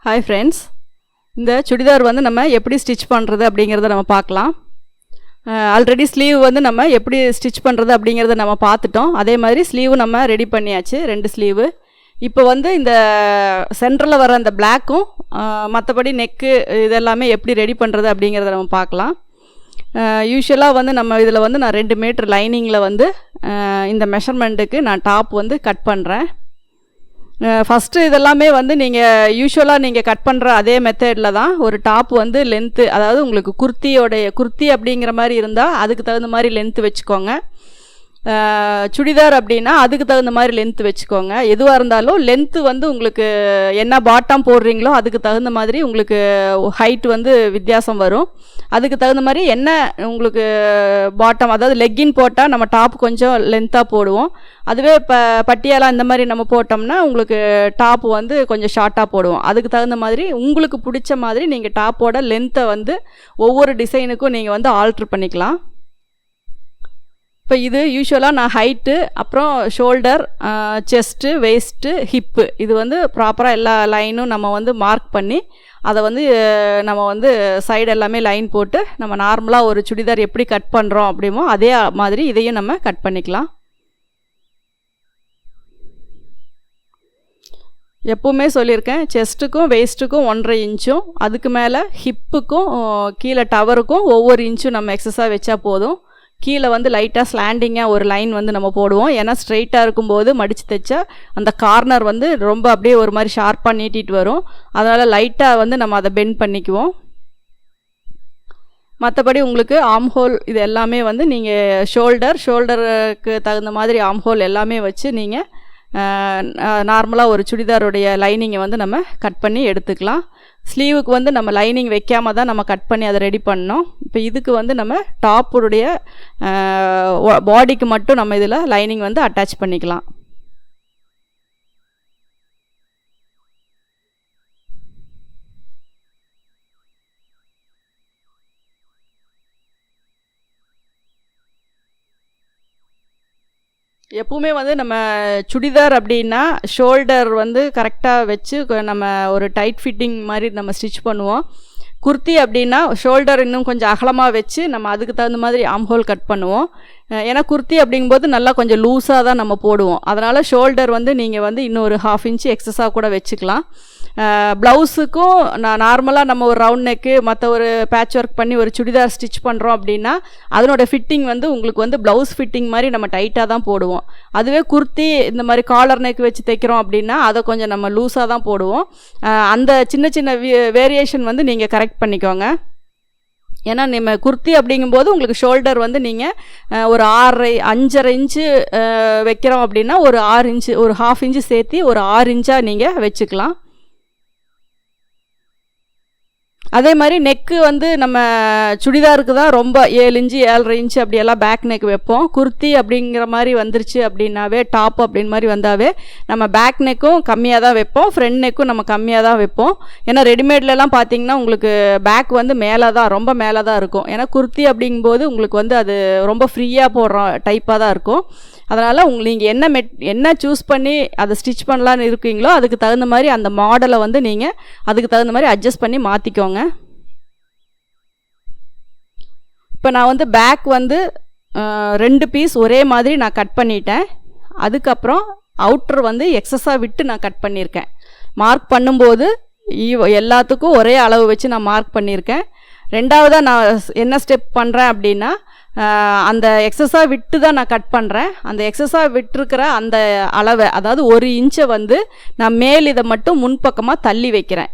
Hi friends, இந்த சுடிதார் வந்து நம்ம எப்படி ஸ்டிச் பண்ணுறது அப்படிங்கிறத நம்ம பார்க்கலாம். ஆல்ரெடி ஸ்லீவ் வந்து நம்ம எப்படி ஸ்டிச் பண்ணுறது அப்படிங்கிறத நம்ம பார்த்துட்டோம். அதே மாதிரி ஸ்லீவு நம்ம ரெடி பண்ணியாச்சு, 2 ஸ்லீவு. இப்போ வந்து இந்த சென்டரில் வர அந்த பிளாக்கும் மற்றபடி நெக்கு இதெல்லாமே எப்படி ரெடி பண்ணுறது அப்படிங்கிறத நம்ம பார்க்கலாம். யூஸ்வலாக வந்து நம்ம இதில் வந்து நான் 2 மீட்டர் லைனிங்கில் வந்து இந்த மெஷர்மெண்ட்டுக்கு நான் டாப் வந்து கட் பண்ணுறேன். ஃபஸ்ட்டு இதெல்லாமே வந்து நீங்கள் யூஸ்வலாக நீங்கள் கட் பண்ணுற அதே மெத்தடில் தான் ஒரு டாப் வந்து லென்த்து, அதாவது உங்களுக்கு குர்த்தி அப்படிங்கிற மாதிரி இருந்தால் அதுக்கு தகுந்த மாதிரி லென்த்து வச்சுக்கோங்க. சுடிதார் அப்படின்னா அதுக்கு தகுந்த மாதிரி லென்த்து வச்சுக்கோங்க. எதுவாக இருந்தாலும் லென்த்து வந்து உங்களுக்கு என்ன பாட்டம் போடுறீங்களோ அதுக்கு தகுந்த மாதிரி உங்களுக்கு ஹைட் வந்து வித்தியாசம் வரும். அதுக்கு தகுந்த மாதிரி என்ன உங்களுக்கு பாட்டம், அதாவது லெக்கின் போட்டால் நம்ம டாப் கொஞ்சம் லென்த்தாக போடுவோம். அதுவே இப்போ பட்டியாலா இந்த மாதிரி நம்ம போட்டோம்னா உங்களுக்கு டாப் வந்து கொஞ்சம் ஷார்ட்டாக போடுவோம். அதுக்கு தகுந்த மாதிரி உங்களுக்கு பிடிச்ச மாதிரி நீங்கள் டாப்போட லென்த்தை வந்து ஒவ்வொரு டிசைனுக்கும் நீங்கள் வந்து ஆல்ட்ரு பண்ணிக்கலாம். இப்போ இது யூஸ்வலாக நான் ஹைட்டு, அப்புறம் ஷோல்டர், செஸ்ட்டு, வெயிஸ்ட்டு, ஹிப்பு இது வந்து ப்ராப்பராக எல்லா லைனும் நம்ம வந்து மார்க் பண்ணி அதை வந்து நம்ம வந்து சைடு எல்லாமே லைன் போட்டு நம்ம நார்மலாக ஒரு சுடிதார் எப்படி கட் பண்ணுறோம் அப்படிமோ அதே மாதிரி இதையும் நம்ம கட் பண்ணிக்கலாம். எப்போவுமே சொல்லியிருக்கேன், செஸ்ட்டுக்கும் வெயிஸ்ட்டுக்கும் 1.5 இன்ச்சும், அதுக்கு மேலே ஹிப்புக்கும் கீழே டவருக்கும் ஒவ்வொரு இன்ச்சும் நம்ம எக்ஸஸாக வச்சா போதும். கீழே வந்து லைட்டாக ஸ்லாண்டிங்காக ஒரு லைன் வந்து நம்ம போடுவோம். ஏன்னா ஸ்ட்ரெயிட்டாக இருக்கும்போது மடித்து தைச்சா அந்த கார்னர் வந்து ரொம்ப அப்படியே ஒரு மாதிரி ஷார்ப்பாக நீட்டிட்டு வரும். அதனால் லைட்டாக வந்து நம்ம அதை பெண்ட் பண்ணிக்குவோம். மற்றபடி உங்களுக்கு ஆம் ஹோல் இது எல்லாமே வந்து நீங்கள் ஷோல்டருக்கு தகுந்த மாதிரி ஆம் ஹோல் எல்லாமே வச்சு நீங்கள் நார்மலாக ஒரு சுடிதாருடைய லைனிங்கை வந்து நம்ம கட் பண்ணி எடுத்துக்கலாம். ஸ்லீவுக்கு வந்து நம்ம லைனிங் வைக்காம தான் நம்ம கட் பண்ணி அதை ரெடி பண்ணோம். இப்போ இதுக்கு வந்து நம்ம டாப்புடைய பாடிக்கு மட்டும் நம்ம இதில் லைனிங் வந்து அட்டாச் பண்ணிக்கலாம். எப்பவுமே வந்து நம்ம சுடிதார் அப்படின்னா ஷோல்டர் வந்து கரெக்டாக வச்சு நம்ம ஒரு டைட் ஃபிட்டிங் மாதிரி நம்ம ஸ்டிச் பண்ணுவோம். குர்த்தி அப்படின்னா ஷோல்டர் இன்னும் கொஞ்சம் அகலமாக வச்சு நம்ம அதுக்கு தகுந்த மாதிரி ஆம்ஹோல் கட் பண்ணுவோம். ஏன்னா குர்த்தி அப்படிங்கும்போது நல்லா கொஞ்சம் லூஸாக தான் நம்ம போடுவோம். அதனால் ஷோல்டர் வந்து நீங்கள் வந்து இன்னும் ஒரு 1/2 இன்ச்சு எக்ஸஸாக கூட வச்சுக்கலாம். ப்ளவுஸுக்கும் நான் நார்மலாக நம்ம ஒரு ரவுண்ட் நெக்கு மற்ற ஒரு பேட்ச் ஒர்க் பண்ணி ஒரு சுடிதார் ஸ்டிச் பண்ணுறோம் அப்படின்னா அதனோட ஃபிட்டிங் வந்து உங்களுக்கு வந்து ப்ளவுஸ் ஃபிட்டிங் மாதிரி நம்ம டைட்டாக தான் போடுவோம். அதுவே குர்த்தி இந்த மாதிரி காலர் நெக் வச்சு தைக்கிறோம் அப்படின்னா அதை கொஞ்சம் நம்ம லூஸாக தான் போடுவோம். அந்த சின்ன சின்ன வேரியேஷன் வந்து நீங்கள் கரெக்ட் பண்ணிக்கோங்க. ஏன்னா நம்ம குர்த்தி அப்படிங்கும்போது உங்களுக்கு ஷோல்டர் வந்து நீங்கள் ஒரு 5.5 இன்ச்சு வைக்கிறோம் அப்படின்னா ஒரு 6 இன்ச்சு, ஒரு 1/2 இன்ச்சு சேர்த்து ஒரு 6 இன்ச்சாக நீங்கள் வச்சுக்கலாம். அதே மாதிரி நெக்கு வந்து நம்ம சுடிதாருக்கு தான் ரொம்ப 7 இன்ச்சு 7.5 இன்ச்சு அப்படியெல்லாம் பேக் நெக் வைப்போம். குர்த்தி அப்படிங்கிற மாதிரி வந்துருச்சு அப்படின்னாவே, டாப் அப்படின்னு மாதிரி வந்தாவே நம்ம பேக் நெக்கும் கம்மியாக தான் வைப்போம், ஃப்ரண்ட் நெக்கும் நம்ம கம்மியாக தான் வைப்போம். ஏன்னா ரெடிமேட்லலாம் பார்த்தீங்கன்னா உங்களுக்கு பேக் வந்து மேலே தான், ரொம்ப மேலே தான் இருக்கும். ஏன்னா குர்த்தி அப்படிங்கும்போது உங்களுக்கு வந்து அது ரொம்ப ஃப்ரீயாக போடுற டைப்பாக தான் இருக்கும். அதனால் நீங்கள் என்ன சூஸ் பண்ணி அதை ஸ்டிச் பண்ணலான்னு இருக்கீங்களோ அதுக்கு தகுந்த மாதிரி அந்த மாடலை வந்து நீங்கள் அதுக்கு தகுந்த மாதிரி அட்ஜஸ்ட் பண்ணி மாற்றிக்கோங்க. இப்போ நான் வந்து பேக் வந்து 2 பீஸ் ஒரே மாதிரி நான் கட் பண்ணிட்டேன். அதுக்கப்புறம் அவுட்ரு வந்து எக்ஸஸாக விட்டு நான் கட் பண்ணியிருக்கேன். மார்க் பண்ணும்போது எல்லாத்துக்கும் ஒரே அளவு வச்சு நான் மார்க் பண்ணியிருக்கேன். ரெண்டாவதாக நான் என்ன ஸ்டெப் பண்ணுறேன் அப்படின்னா, அந்த எக்ஸஸாக விட்டு தான் நான் கட் பண்ணுறேன். அந்த எக்ஸஸாக விட்டுருக்கிற அந்த அளவை, அதாவது 1 இன்ச்சை வந்து நான் மேல் இதை மட்டும் முன்பக்கமாக தள்ளி வைக்கிறேன்.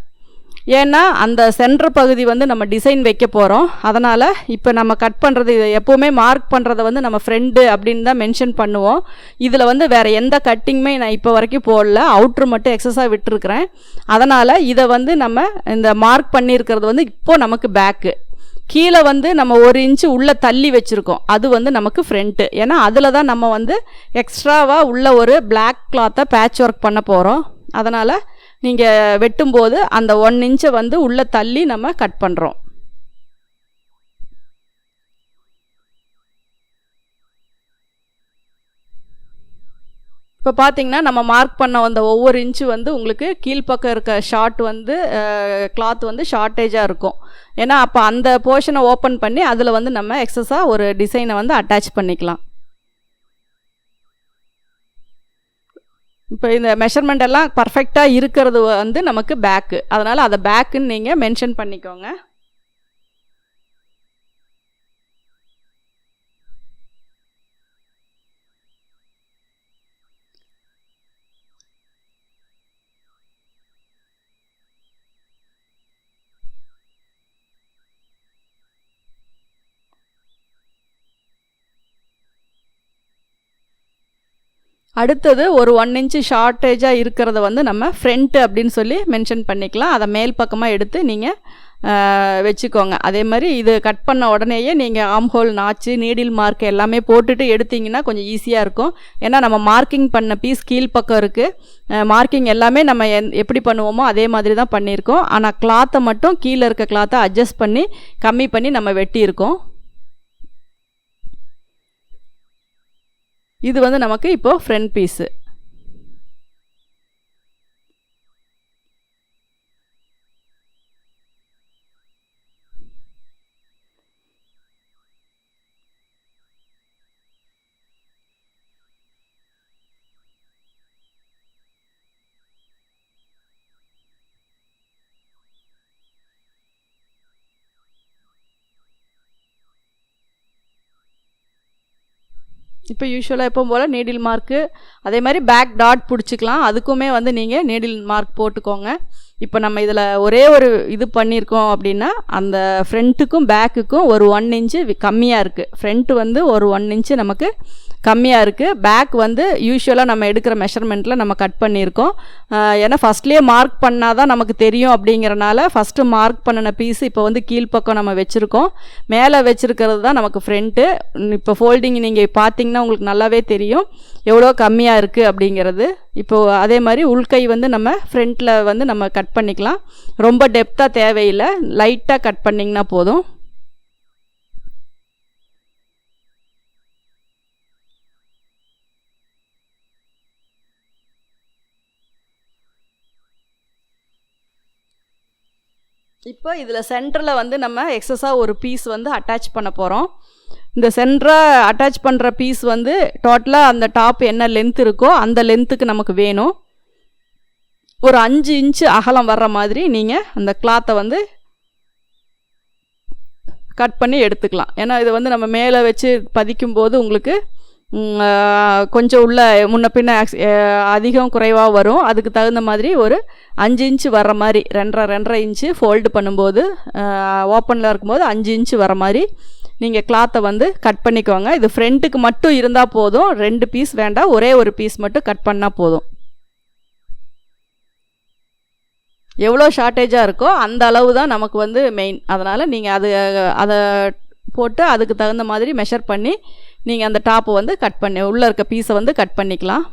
ஏன்னா அந்த சென்டர் பகுதி வந்து நம்ம டிசைன் வைக்க போகிறோம். அதனால் இப்போ நம்ம கட் பண்ணுறது, இதை எப்போவுமே மார்க் பண்ணுறதை வந்து நம்ம ஃப்ரெண்டு அப்படின்னு தான் மென்ஷன் பண்ணுவோம். இதில் வந்து வேறு எந்த கட்டிங்குமே நான் இப்போ வரைக்கும் போடல, அவுட்ரு மட்டும் எக்ஸஸாக விட்டுருக்குறேன். அதனால் இதை வந்து நம்ம இந்த மார்க் பண்ணியிருக்கிறது வந்து இப்போது நமக்கு பேக்கு, கீழே வந்து நம்ம 1 இன்ச்சு உள்ளே தள்ளி வச்சுருக்கோம், அது வந்து நமக்கு ஃப்ரண்ட்டு. ஏன்னா அதில் தான் நம்ம வந்து எக்ஸ்ட்ராவாக உள்ள ஒரு பிளாக் கிளாத்தை பேட்ச் ஒர்க் பண்ண போகிறோம். அதனால் நீங்கள் வெட்டும்போது அந்த 1 இன்ச்சை வந்து உள்ளே தள்ளி நம்ம கட் பண்ணுறோம். இப்போ பார்த்தீங்கன்னா நம்ம மார்க் பண்ண வந்த ஒவ்வொரு இன்ச்சு வந்து உங்களுக்கு கீழ்ப்பக்கம் இருக்க ஷார்ட் வந்து கிளாத் வந்து ஷார்ட்டேஜாக இருக்கும். ஏன்னா அப்போ அந்த போர்ஷனை ஓப்பன் பண்ணி அதில் வந்து நம்ம எக்ஸஸாக ஒரு டிசைனை வந்து அட்டாச் பண்ணிக்கலாம். இப்போ இந்த மெஷர்மெண்ட் எல்லாம் பர்ஃபெக்டாக இருக்கிறது வந்து நமக்கு பேக்கு, அதனால் அதை பேக்குன்னு நீங்கள் மென்ஷன் பண்ணிக்கோங்க. அடுத்தது ஒரு 1 இன்ச்சு ஷார்ட்டேஜாக இருக்கிறத வந்து நம்ம ஃப்ரண்ட்டு அப்படின்னு சொல்லி மென்ஷன் பண்ணிக்கலாம். அதை மேல் பக்கமாக எடுத்து நீங்கள் வச்சுக்கோங்க. அதே மாதிரி இது கட் பண்ண உடனேயே நீங்கள் ஆம்ஹோல் நாச்சு நீடில் மார்க் எல்லாமே போட்டுட்டு எடுத்திங்கன்னா கொஞ்சம் ஈஸியாக இருக்கும். ஏன்னா நம்ம மார்க்கிங் பண்ண பீஸ் கீழ்ப்பக்கம் இருக்குது. மார்க்கிங் எல்லாமே நம்ம எப்படி பண்ணுவோமோ அதே மாதிரி தான் பண்ணியிருக்கோம். ஆனால் கிளாத்தை மட்டும் கீழே இருக்க கிளாத்தை அட்ஜஸ்ட் பண்ணி கம்மி பண்ணி நம்ம வெட்டியிருக்கோம். இது வந்து நமக்கு இப்போது ஃப்ரண்ட் பீஸு. இப்போ யூஸ்வலாக எப்போ போல் நீடில் மார்க்கு அதே மாதிரி பேக் டாட் பிடிச்சிக்கலாம். அதுக்குமே வந்து நீங்கள் நீடில் மார்க் போட்டுக்கோங்க. இப்போ நம்ம இதில் ஒரே ஒரு இது பண்ணியிருக்கோம் அப்படின்னா அந்த ஃப்ரண்ட்டுக்கும் பேக்குக்கும் ஒரு 1 இன்ச்சு கம்மியாக இருக்குது. ஃப்ரண்ட்டு வந்து ஒரு 1 இன்ச்சு நமக்கு கம்மியாக இருக்குது. பேக் வந்து யூஸ்வலாக நம்ம எடுக்கிற மெஷர்மெண்ட்டில் நம்ம கட் பண்ணியிருக்கோம். ஏன்னா ஃபஸ்ட்லேயே மார்க் பண்ணால் தான் நமக்கு தெரியும் அப்படிங்கிறனால ஃபஸ்ட்டு மார்க் பண்ணின பீஸு இப்போ வந்து கீழ்ப்பக்கம் நம்ம வச்சுருக்கோம். மேலே வச்சுருக்கிறது தான் நமக்கு ஃப்ரண்ட்டு. இப்போ ஃபோல்டிங் நீங்கள் பார்த்தீங்கன்னா உங்களுக்கு நல்லாவே தெரியும் எவ்வளோ கம்மியாக இருக்குது அப்படிங்கிறது. இப்போது அதே மாதிரி உள்கை வந்து நம்ம ஃப்ரண்ட்டில் வந்து நம்ம கட் பண்ணிக்கலாம். ரொம்ப டெப்த்தாக தேவையில்லை, லைட்டாக கட் பண்ணிங்கன்னா போதும். இப்போ இதில் சென்டரில் வந்து நம்ம எக்ஸஸாக ஒரு பீஸ் வந்து அட்டாச் பண்ண போகிறோம். இந்த சென்டரை அட்டாச் பண்ணுற பீஸ் வந்து டோட்டலாக அந்த டாப் என்ன லென்த் இருக்கோ அந்த லென்த்துக்கு நமக்கு வேணும். ஒரு 5 இன்ச்சு அகலம் வர்ற மாதிரி நீங்கள் அந்த கிளாத்தை வந்து கட் பண்ணி எடுத்துக்கலாம். ஏன்னா இது வந்து நம்ம மேலே வச்சு பதிக்கும்போது உங்களுக்கு கொஞ்சம் உள்ள முன்ன பின்ன அதிகம் குறைவாக வரும். அதுக்கு தகுந்த மாதிரி ஒரு 5 இன்ச்சு வர்ற மாதிரி 2.5 இன்ச்சு ஃபோல்டு பண்ணும்போது ஓப்பனில் இருக்கும்போது 5 இன்ச்சு வர மாதிரி நீங்கள் கிளாத்தை வந்து கட் பண்ணிக்கோங்க. இது ஃப்ரண்ட்டுக்கு மட்டும் இருந்தால் போதும், 2 பீஸ் வேண்டாம், ஒரே ஒரு பீஸ் மட்டும் கட் பண்ணால் போதும். எவ்வளோ ஷார்ட்டேஜாக இருக்கோ அந்த அளவு தான் நமக்கு வந்து மெயின். அதனால் நீங்கள் அதை போட்டு அதுக்கு தகுந்த மாதிரி மெஷர் பண்ணி நீங்கள் அந்த டாப்பை வந்து கட் பண்ணி உள்ளே இருக்க பீஸை வந்து கட் பண்ணிக்கலாம்.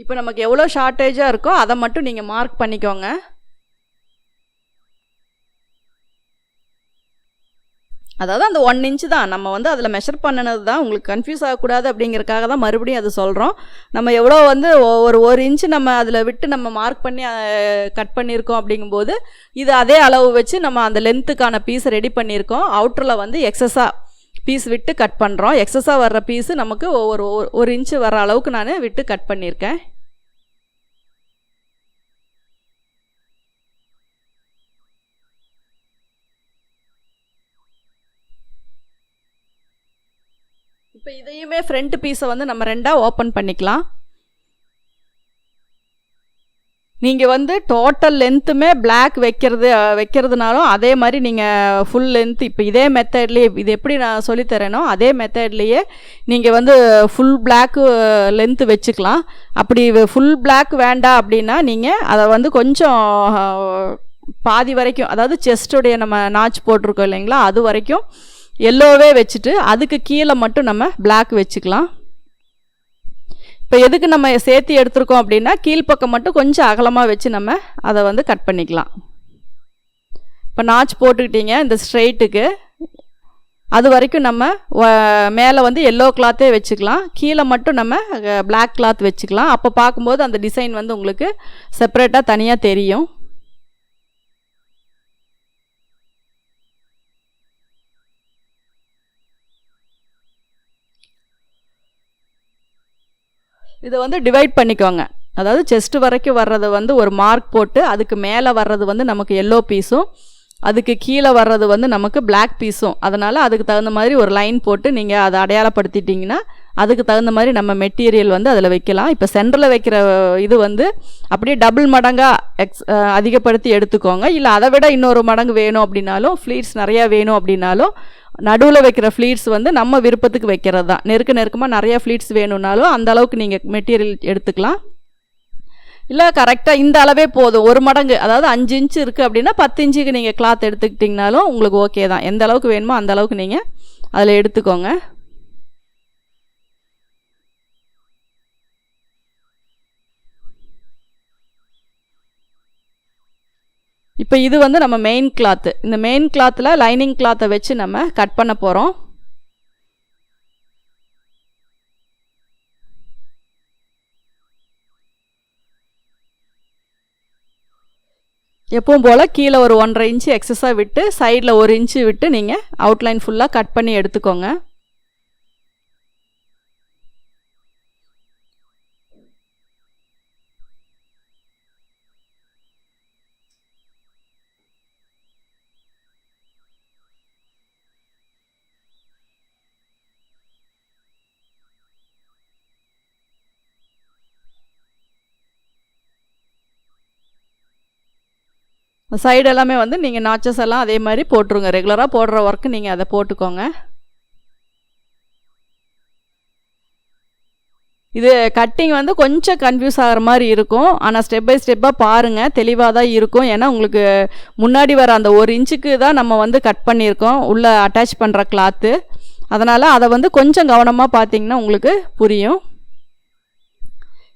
இப்போ நமக்கு எவ்வளோ ஷார்ட்டேஜாக இருக்கோ அதை மட்டும் நீங்கள் மார்க் பண்ணிக்கோங்க. அதாவது அந்த 1 இன்ச்சு தான் நம்ம வந்து அதில் மெஷர் பண்ணினது தான். உங்களுக்கு கன்ஃபியூஸ் ஆகக்கூடாது அப்படிங்கிறதுக்காக தான் மறுபடியும் அது சொல்கிறோம். நம்ம எவ்வளோ வந்து ஒரு இன்ச்சு நம்ம அதில் விட்டு நம்ம மார்க் பண்ணி கட் பண்ணியிருக்கோம் அப்படிங்கும்போது இது அதே அளவு வச்சு நம்ம அந்த லென்த்துக்கான பீஸை ரெடி பண்ணியிருக்கோம். அவுட்டரில் வந்து எக்ஸஸாக பீஸ் விட்டு கட் பண்ணுறோம். எக்ஸஸாக வர்ற பீஸு நமக்கு ஒரு இன்ச்சு வர அளவுக்கு நான் விட்டு கட் பண்ணியிருக்கேன். இப்போ இதையுமே ஃப்ரண்ட் பீஸை வந்து நம்ம 2ஆக ஓப்பன் பண்ணிக்கலாம். நீங்கள் வந்து டோட்டல் லென்த்துமே பிளாக் வைக்கிறதுனாலும் அதே மாதிரி நீங்கள் ஃபுல் லென்த் இப்போ இதே மெத்தட்லேயே இது எப்படி நான் சொல்லித்தரேனோ அதே மெத்தட்லேயே நீங்கள் வந்து ஃபுல் பிளாக்கு லென்த்து வச்சுக்கலாம். அப்படி ஃபுல் பிளாக் வேண்டாம் அப்படின்னா நீங்கள் அதை வந்து கொஞ்சம் பாதி வரைக்கும், அதாவது செஸ்ட்டுடைய நம்ம நாச் போட்டிருக்கோம் இல்லைங்களா, அது வரைக்கும் எல்லோவே வச்சுட்டு அதுக்கு கீழே மட்டும் நம்ம பிளாக் வச்சுக்கலாம். இப்போ எதுக்கு நம்ம சேர்த்து எடுத்துருக்கோம் அப்படின்னா கீழ்ப்பக்கம் மட்டும் கொஞ்சம் அகலமாக வச்சு நம்ம அதை வந்து கட் பண்ணிக்கலாம். இப்போ நாச் போட்டுக்கிட்டீங்க இந்த ஸ்ட்ரெயிட்டுக்கு, அது வரைக்கும் நம்ம மேலே வந்து எல்லோ கிளாத்தே வச்சுக்கலாம், கீழே மட்டும் நம்ம பிளாக் கிளாத் வச்சுக்கலாம். அப்போ பார்க்கும்போது அந்த டிசைன் வந்து உங்களுக்கு செப்பரேட்டாக தனியாக தெரியும். இதை வந்து டிவைட் பண்ணிக்கோங்க. அதாவது செஸ்ட் வரைக்கும் வர்றது வந்து ஒரு மார்க் போட்டு அதுக்கு மேலே வர்றது வந்து நமக்கு எல்லோ பீஸும் அதுக்கு கீழே வர்றது வந்து நமக்கு பிளாக் பீஸும், அதனால் அதுக்கு தகுந்த மாதிரி ஒரு லைன் போட்டு நீங்கள் அதை அடையாளப்படுத்திட்டிங்கன்னா அதுக்கு தகுந்த மாதிரி நம்ம மெட்டீரியல் வந்து அதில் வைக்கலாம். இப்போ சென்டரில் வைக்கிற இது வந்து அப்படியே டபுள் மடங்காக அதிகப்படுத்தி எடுத்துக்கோங்க. இல்லை அதை விட இன்னொரு மடங்கு வேணும் அப்படின்னாலும், ஃப்ளீட்ஸ் நிறையா வேணும் அப்படின்னாலும் நடுவில் வைக்கிற ஃப்ளீட்ஸ் வந்து நம்ம விருப்பத்துக்கு வைக்கிறது தான். நெருக்கமாக நிறையா ஃப்ளீட்ஸ் வேணும்னாலும் அந்த அளவுக்கு நீங்கள் மெட்டீரியல் எடுத்துக்கலாம். இல்லை கரெக்டாக இந்த அளவே போதும், ஒரு மடங்கு, அதாவது 5 இன்ச்சு இருக்குது அப்படின்னா 10 இன்ச்சுக்கு நீங்கள் கிளாத் எடுத்துக்கிட்டிங்கனாலும் உங்களுக்கு ஓகே தான். எந்த அளவுக்கு வேணுமோ அந்த அளவுக்கு நீங்கள் அதில் எடுத்துக்கோங்க. இப்போ இது வந்து நம்ம மெயின் கிளாத்து. இந்த மெயின் கிளாத்தில் லைனிங் கிளாத்தை வச்சு நம்ம கட் பண்ண போகிறோம். எப்பவும் போல் கீழே ஒரு 1.5 இன்ச்சு எக்ஸஸாக விட்டு சைடில் 1 இன்ச்சு விட்டு நீங்கள் அவுட்லைன் ஃபுல்லாக கட் பண்ணி எடுத்துக்கோங்க. சைடு எல்லாமே வந்து நீங்கள் நாச்சஸ் எல்லாம் அதே மாதிரி போட்டுருங்க. ரெகுலராக போடுற ஒர்க்கு நீங்கள் அதை போட்டுக்கோங்க. இது கட்டிங் வந்து கொஞ்சம் கன்ஃபியூஸ் ஆகிற மாதிரி இருக்கும், ஆனால் ஸ்டெப் பை ஸ்டெப்பாக பாருங்கள், தெளிவாக தான் இருக்கும். ஏன்னா உங்களுக்கு முன்னாடி வர அந்த 1 இன்ச்சுக்கு தான் நம்ம வந்து கட் பண்ணியிருக்கோம் உள்ளே அட்டாச் பண்ணுற கிளாத்து. அதனால் அதை வந்து கொஞ்சம் கவனமாக பார்த்தீங்கன்னா உங்களுக்கு புரியும்.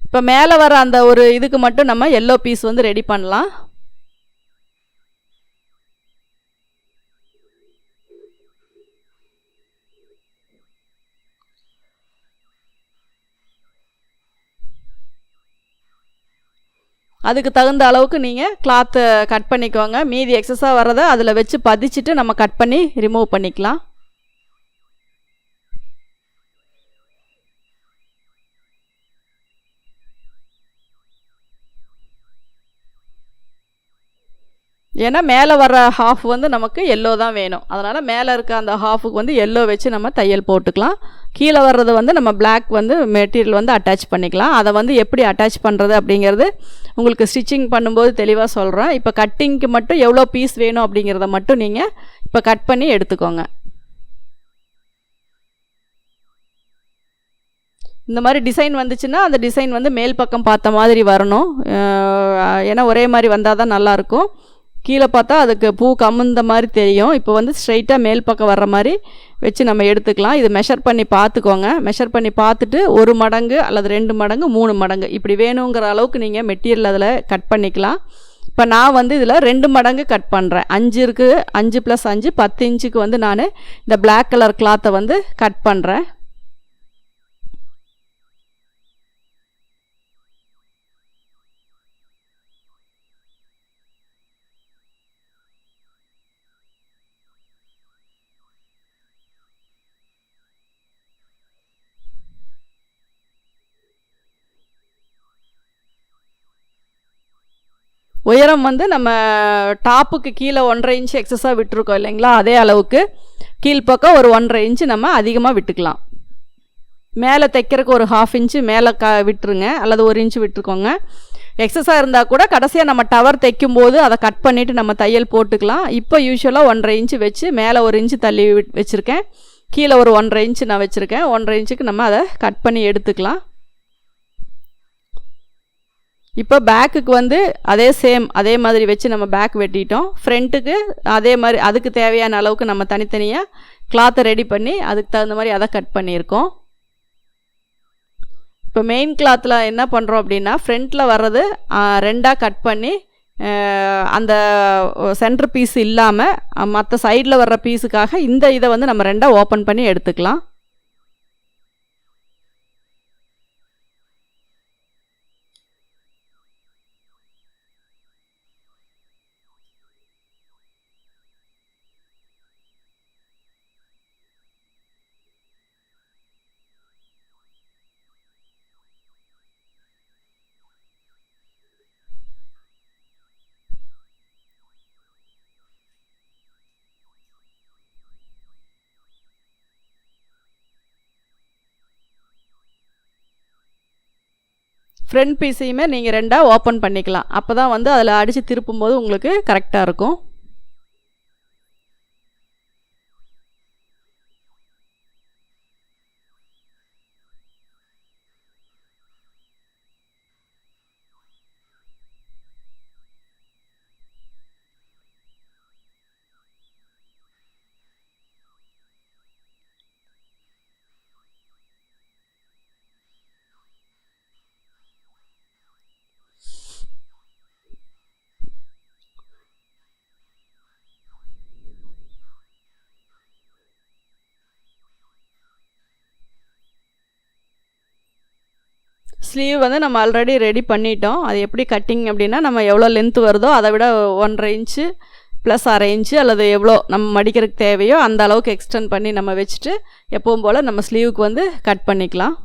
இப்போ மேலே வர அந்த ஒரு இதுக்கு மட்டும் நம்ம எல்லோ பீஸ் வந்து ரெடி பண்ணலாம். அதுக்கு தகுந்த அளவுக்கு நீங்கள் கிளாத்தை கட் பண்ணிக்கோங்க. மீதி எக்ஸஸாக வர்றதை அதில் வச்சு பதிச்சுட்டு நம்ம கட் பண்ணி ரிமூவ் பண்ணிக்கலாம். ஏன்னா மேலே வர ஹாஃப் வந்து நமக்கு எல்லோ தான் வேணும், அதனால் மேலே இருக்க அந்த ஹாஃபுக்கு வந்து எல்லோ வச்சு நம்ம தையல் போட்டுக்கலாம். கீழே வர்றது வந்து நம்ம பிளாக் வந்து மெட்டீரியல் வந்து அட்டாச் பண்ணிக்கலாம். அதை வந்து எப்படி அட்டாச் பண்ணுறது அப்படிங்கிறது உங்களுக்கு ஸ்டிச்சிங் பண்ணும்போது தெளிவாக சொல்கிறேன். இப்போ கட்டிங்க்கு மட்டும் எவ்வளோ பீஸ் வேணும் அப்படிங்கிறத மட்டும் நீங்கள் இப்போ கட் பண்ணி எடுத்துக்கோங்க. இந்த மாதிரி டிசைன் வந்துச்சுன்னா அந்த டிசைன் வந்து மேல் பக்கம் பார்த்த மாதிரி வரணும். ஏன்னா ஒரே மாதிரி வந்தால் தான் நல்லாயிருக்கும். கீழே பார்த்தா அதுக்கு பூ கமுந்த மாதிரி தெரியும். இப்போ வந்து ஸ்ட்ரைட்டாக மேல் பக்கம் வர்ற மாதிரி வச்சு நம்ம எடுத்துக்கலாம். இது மெஷர் பண்ணி பார்த்துக்கோங்க. மெஷர் பண்ணி பார்த்துட்டு 1 மடங்கு அல்லது 2 மடங்கு 3 மடங்கு இப்படி வேணுங்கிற அளவுக்கு நீங்கள் மெட்டீரியல் அதில் கட் பண்ணிக்கலாம். இப்போ நான் வந்து இதில் 2 மடங்கு கட் பண்ணுறேன். 5 இருக்குது, 5 + 5 10 இன்ச்சுக்கு வந்து நான் இந்த பிளாக் கலர் கிளாத்தை வந்து கட் பண்ணுறேன். உயரம் வந்து நம்ம டாப்புக்கு கீழே 1.5 இன்ச்சு எக்ஸஸாக விட்டுருக்கோம் இல்லைங்களா, அதே அளவுக்கு கீழ்ப்பக்கம் ஒரு 1.5 இன்ச்சு நம்ம அதிகமாக விட்டுக்கலாம். மேலே தைக்கிறதுக்கு ஒரு 1/2 இன்ச்சு மேலே விட்டுருங்க, அல்லது 1 இன்ச்சு விட்டுருக்கோங்க. எக்ஸஸாக இருந்தால் கூட கடைசியாக நம்ம டவர் தைக்கும்போது அதை கட் பண்ணிவிட்டு நம்ம தையல் போட்டுக்கலாம். இப்போ யூஸ்வலாக 1.5 இன்ச்சு வச்சு மேலே 1 இன்ச்சு தள்ளி வச்சுருக்கேன், கீழே ஒரு 1.5 இன்ச்சு நான் வச்சுருக்கேன். 1.5 இன்ச்சுக்கு நம்ம அதை கட் பண்ணி எடுத்துக்கலாம். இப்போ பேக்குக்கு வந்து அதே மாதிரி வச்சு நம்ம பேக் வெட்டிட்டோம். ஃப்ரண்ட்டுக்கு அதே மாதிரி அதுக்கு தேவையான அளவுக்கு நம்ம தனித்தனியாக கிளாத்தை ரெடி பண்ணி அதுக்கு தகுந்த மாதிரி அதை கட் பண்ணியிருக்கோம். இப்போ மெயின் கிளாத்தில் என்ன பண்ணுறோம் அப்படின்னா, ஃப்ரண்ட்டில் வர்றது ரெண்டாக கட் பண்ணி அந்த சென்டர் பீஸ் இல்லாமல் மற்ற சைடில் வர்ற பீஸுக்காக இதை வந்து நம்ம ரெண்டாக ஓப்பன் பண்ணி எடுத்துக்கலாம். ஃப்ரண்ட் பீஸையுமே நீங்கள் ரெண்டாக ஓப்பன் பண்ணிக்கலாம். அப்போ தான் வந்து அதில் அடித்து திருப்பும்போது உங்களுக்கு கரெக்டாக இருக்கும். ஸ்லீவ் வந்து நம்ம ஆல்ரெடி ரெடி பண்ணிட்டோம். அது எப்படி கட்டிங் அப்படின்னா, நம்ம எவ்வளோ லென்த் வருதோ அதை விட 1.5 இன்ச்சு ப்ளஸ் 1/2 இன்ச்சு அல்லது எவ்வளோ நம்ம மடிக்கிறதுக்கு தேவையோ அந்த அளவுக்கு எக்ஸ்டெண்ட் பண்ணி நம்ம வச்சுட்டு எப்பவும் போல் நம்ம ஸ்லீவுக்கு வந்து கட் பண்ணிக்கலாம்.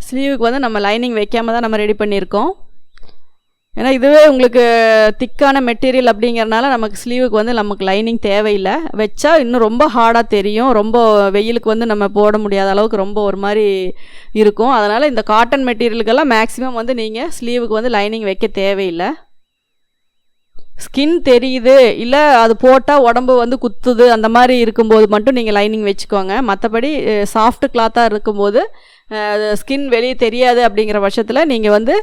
ஸ்லீவுக்கு வந்து நம்ம லைனிங் வைக்காம தான் நம்ம ரெடி பண்ணியிருக்கோம். ஏன்னா இதுவே உங்களுக்கு திக்கான மெட்டீரியல் அப்படிங்கிறனால நமக்கு ஸ்லீவுக்கு வந்து நமக்கு லைனிங் தேவையில்லை. வச்சா இன்னும் ரொம்ப ஹார்டாக தெரியும். ரொம்ப வெயிலுக்கு வந்து நம்ம போட முடியாத அளவுக்கு ரொம்ப ஒரு மாதிரி இருக்கும். அதனால் இந்த காட்டன் மெட்டீரியலுக்கெல்லாம் மேக்ஸிமம் வந்து நீங்கள் ஸ்லீவுக்கு வந்து லைனிங் வைக்க தேவையில்லை. ஸ்கின் தெரியுது, இல்லை அது போட்டால் உடம்பு வந்து குத்துது, அந்த மாதிரி இருக்கும்போது மட்டும் நீங்கள் லைனிங் வச்சுக்கோங்க. மற்றபடி சாஃப்ட் கிளாத்தாக இருக்கும்போது ஸ்கின் வெளியே தெரியாது அப்படிங்கிற பட்சத்தில் நீங்கள் வந்து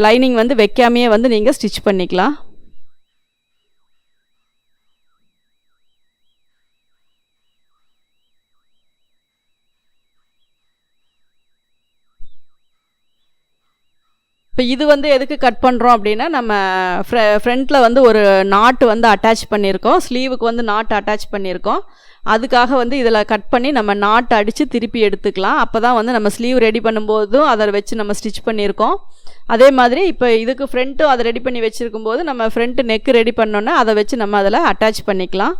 லைனிங் வந்து வைக்காமையே வந்து நீங்கள் ஸ்டிச் பண்ணிக்கலாம். இப்போ இது வந்து எதுக்கு கட் பண்ணுறோம் அப்படின்னா, நம்ம ஃப்ரண்ட்டில் வந்து ஒரு நாட்டு வந்து அட்டாச் பண்ணியிருக்கோம். ஸ்லீவுக்கு வந்து நாட்டு அட்டாச் பண்ணியிருக்கோம். அதுக்காக வந்து இதில் கட் பண்ணி நம்ம நாட்டு அடித்து திருப்பி எடுத்துக்கலாம். அப்போ தான் வந்து நம்ம ஸ்லீவ் ரெடி பண்ணும்போதும் அதை வச்சு நம்ம ஸ்டிச் பண்ணியிருக்கோம். அதே மாதிரி இப்போ இதுக்கு ஃப்ரண்ட்டும் அதை ரெடி பண்ணி வச்சுருக்கும்போது நம்ம ஃப்ரண்ட்டு நெக்கு ரெடி பண்ணோன்னா அதை வச்சு நம்ம அதில் அட்டாச் பண்ணிக்கலாம்.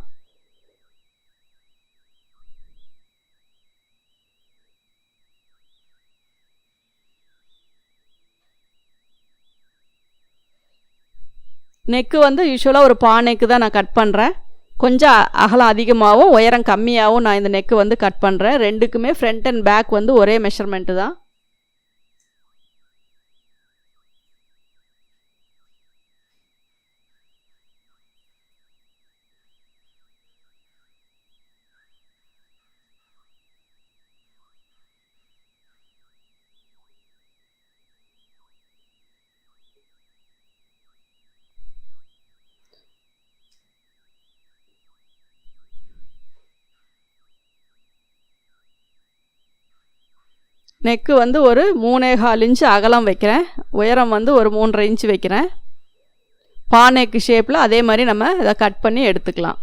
நெக்கு வந்து யூஸ்வலாக ஒரு நெக்கு தான் நான் கட் பண்ணுறேன். கொஞ்சம் அகலம் அதிகமாகவும் உயரம் கம்மியாகவும் நான் இந்த நெக்கு வந்து கட் பண்ணுறேன். ரெண்டுக்குமே ஃப்ரண்ட் அண்ட் பேக் வந்து ஒரே மெஷர்மெண்ட்டு தான். நெக்கு வந்து ஒரு 3.25 இன்ச்சு அகலம் வைக்கிறேன். உயரம் வந்து ஒரு 3.5 இன்ச்சு வைக்கிறேன். நெக்கு ஷேப்பில் அதே மாதிரி நம்ம இதை கட் பண்ணி எடுத்துக்கலாம்.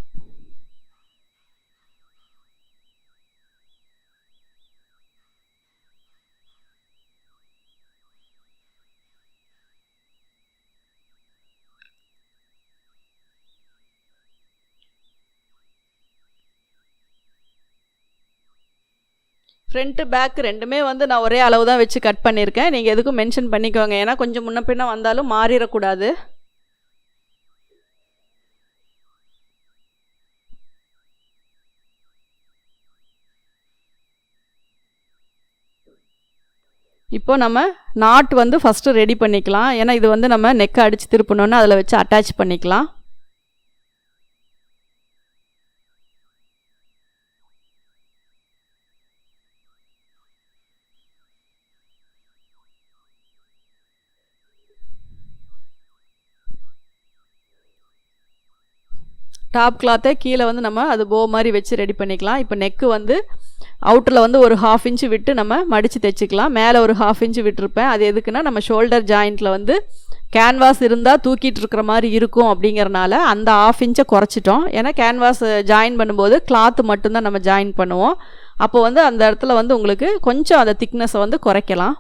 ஃப்ரண்ட்டு பேக் ரெண்டுமே வந்து நான் ஒரே அளவு தான் வச்சு கட் பண்ணியிருக்கேன். நீங்கள் எதுக்கும் மென்ஷன் பண்ணிக்கோங்க, ஏன்னா கொஞ்சம் முன்ன பின்ன வந்தாலும் மாறிடக்கூடாது. இப்போ நம்ம நாட் வந்து ஃபஸ்ட்டு ரெடி பண்ணிக்கலாம். ஏன்னா இது வந்து நம்ம நெக்கை அடித்து திருப்பணுன்னு அதில் வச்சு அட்டாச் பண்ணிக்கலாம். டாப் கிளாத்தை கீழே வந்து நம்ம அது போ மாதிரி வச்சு ரெடி பண்ணிக்கலாம். இப்போ நெக்கு வந்து அவுட்டரில் வந்து ஒரு 1/2 இன்ச்சு விட்டு நம்ம மடித்து தைச்சிக்கலாம். மேலே ஒரு 1/2 இன்ச்சு விட்டுருப்பேன். அது எதுக்குன்னா நம்ம ஷோல்டர் ஜாயிண்ட்டில் வந்து கேன்வாஸ் இருந்தால் தூக்கிட்டு இருக்கிற மாதிரி இருக்கும் அப்படிங்கிறனால அந்த 1/2 இன்ச்சை குறைச்சிட்டோம். ஏன்னா கேன்வாஸ் ஜாயின் பண்ணும்போது கிளாத்து மட்டும்தான் நம்ம ஜாயின் பண்ணுவோம். அப்போ வந்து அந்த இடத்துல வந்து உங்களுக்கு கொஞ்சம் அந்த திக்னஸை வந்து குறைக்கலாம்.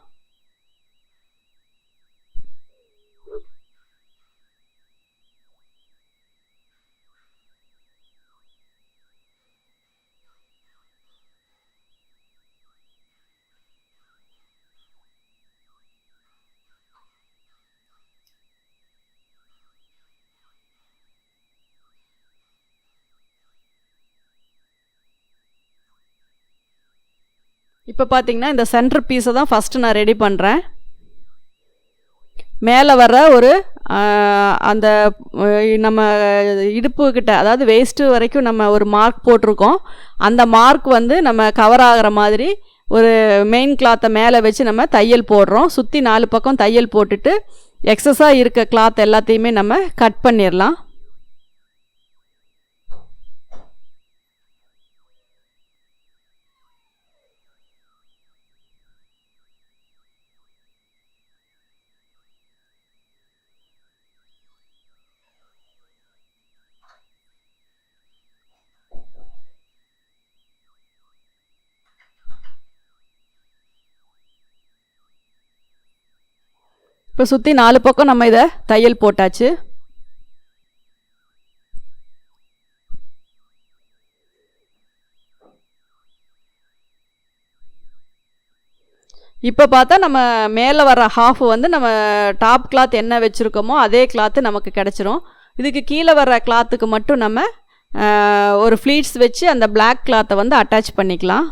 இப்போ பார்த்தீங்கன்னா இந்த சென்டர் பீஸை தான் ஃபஸ்ட்டு நான் ரெடி பண்ணுறேன். மேலே வர ஒரு அந்த நம்ம இடுப்புக்கிட்ட, அதாவது வேஸ்ட்டு வரைக்கும் நம்ம ஒரு மார்க் போட்டிருக்கோம். அந்த மார்க் வந்து நம்ம கவர் ஆகிற மாதிரி ஒரு மெயின் கிளாத்தை மேலே வச்சு நம்ம தையல் போடுறோம். சுற்றி 4 பக்கம் தையல் போட்டுட்டு எக்ஸஸாக இருக்க கிளாத் எல்லாத்தையுமே நம்ம கட் பண்ணிடலாம். இப்போ சுற்றி 4 பக்கம் நம்ம இதை தையல் போட்டாச்சு. இப்போ பார்த்தா நம்ம மேலே வர ஹாஃப் வந்து நம்ம டாப் கிளாத் என்ன வச்சுருக்கோமோ அதே கிளாத்து நமக்கு கிடச்சிரும். இதுக்கு கீழே வர கிளாத்துக்கு மட்டும் நம்ம ஒரு ஃப்ளீட்ஸ் வச்சு அந்த பிளாக் கிளாத்தை வந்து அட்டாச் பண்ணிக்கலாம்.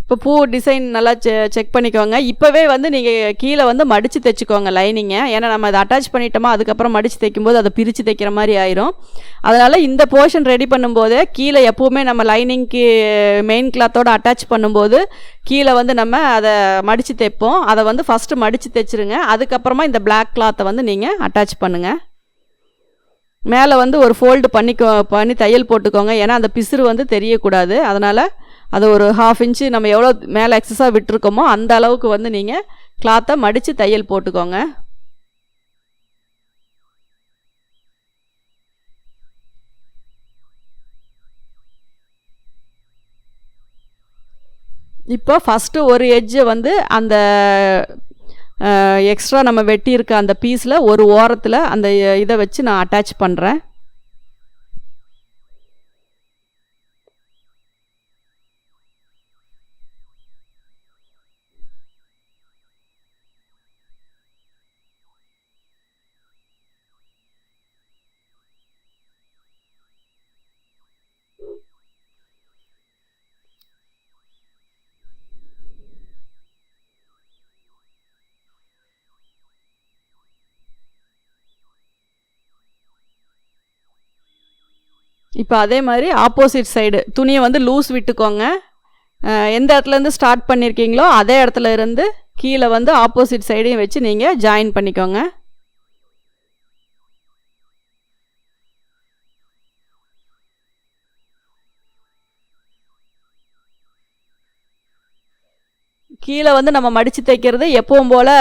இப்போ பூ டிசைன் நல்லா செக் பண்ணிக்கோங்க. இப்போவே வந்து நீங்கள் கீழே வந்து மடித்து தைச்சிக்கோங்க லைனிங்கை. ஏன்னா நம்ம அதை அட்டாச் பண்ணிட்டோமா அதுக்கப்புறம் மடித்து தைக்கும்போது அதை பிரித்து தைக்கிற மாதிரி ஆயிரும். அதனால் இந்த போர்ஷன் ரெடி பண்ணும்போதே கீழே எப்போவுமே நம்ம லைனிங்க்கு மெயின் கிளாத்தோடு அட்டாச் பண்ணும்போது கீழே வந்து நம்ம அதை மடித்து தைப்போம். அதை வந்து ஃபஸ்ட்டு மடித்து தைச்சிருங்க. அதுக்கப்புறமா இந்த பிளாக் கிளாத்தை வந்து நீங்கள் அட்டாச் பண்ணுங்கள். மேலே வந்து ஒரு ஃபோல்டு பண்ணி தையல் போட்டுக்கோங்க. ஏன்னா அந்த பிசுறு வந்து தெரியக்கூடாது. அதனால் அது ஒரு 1/2 இன்ச்சு நம்ம எவ்வளோ மேலே எக்ஸஸாக விட்டுருக்கோமோ அந்த அளவுக்கு வந்து நீங்கள் கிளாத்தை மடித்து தையல் போட்டுக்கோங்க. இப்போ ஃபஸ்ட்டு ஒரு எட்ஜை வந்து அந்த எக்ஸ்ட்ரா நம்ம வெட்டியிருக்க அந்த பீஸில் ஒரு ஓரத்தில் அந்த இதை வச்சு நான் அட்டாச் பண்ணுறேன். இப்போ அதே மாதிரி ஆப்போசிட் சைடு துணியை வந்து லூஸ் விட்டுக்கோங்க. எந்த இடத்துலேருந்து ஸ்டார்ட் பண்ணியிருக்கீங்களோ அதே இடத்துல இருந்து கீழே வந்து ஆப்போசிட் சைடையும் வச்சு நீங்கள் ஜாயின் பண்ணிக்கோங்க. கீழே வந்து நம்ம மடித்து தைக்கிறது எப்பவும் போல்